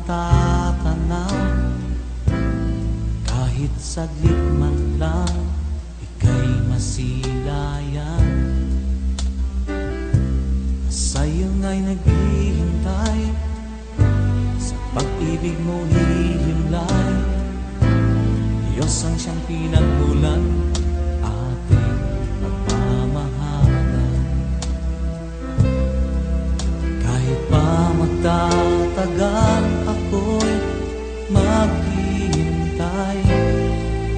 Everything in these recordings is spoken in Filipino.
matatanaw, kahit saglit man lang, ika'y masilayan. Sa'yo nga'y naghihintay, sa pag-ibig mo hihimlay. Diyos ang siyang pinagmulan, ating pagmamahalan. Kahit pa magtatagal, ako'y maghihintay.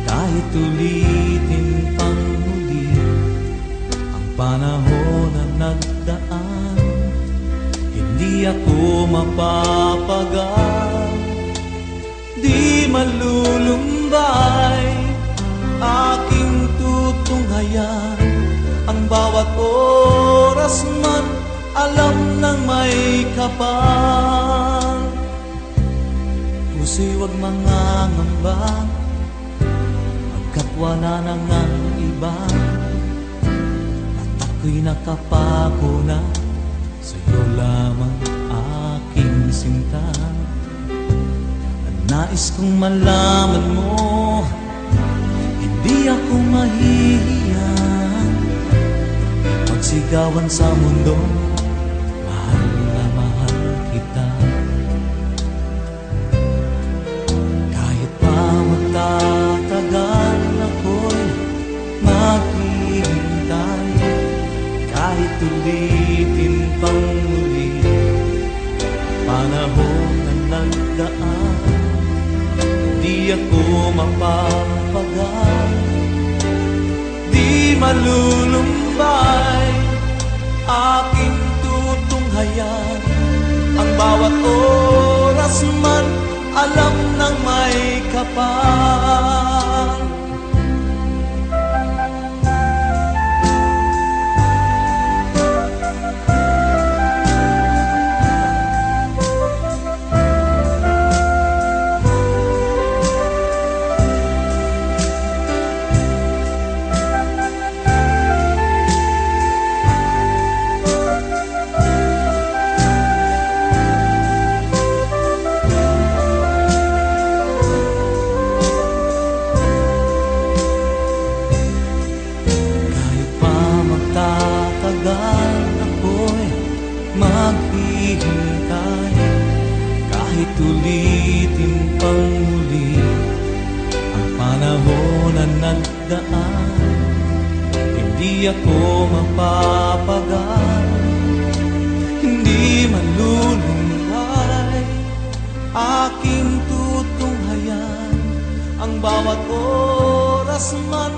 Kahit ulitin pang muli ang panahon na nagdaan, hindi ako mapapagal. Di malulumbay, aking tutunghayan ang bawat oras man, alam ng may kapal. Puso'y huwag mangangamba, pagkat wala na ngang iba, at ako'y nakapako na sa'yo lamang, aking sinta. Nais kong malaman mo, hindi ako mahihiya pagsigawan sa mundo, mahal na mahal kita. Kahit pa magtatagal, ako'y maghihintay. Kahit ulitin pang muli panahon na nagdaan, di ako mapapagal. Di malulumbay, aking tutunghayan ang bawat oras man, alam ng may kapal. Ako'y maghihintay, kahit ulitin pang muli ang panahon na nagdaan, hindi ako mapapagal. Hindi malulumbay, aking tutunghayan ang bawat oras man,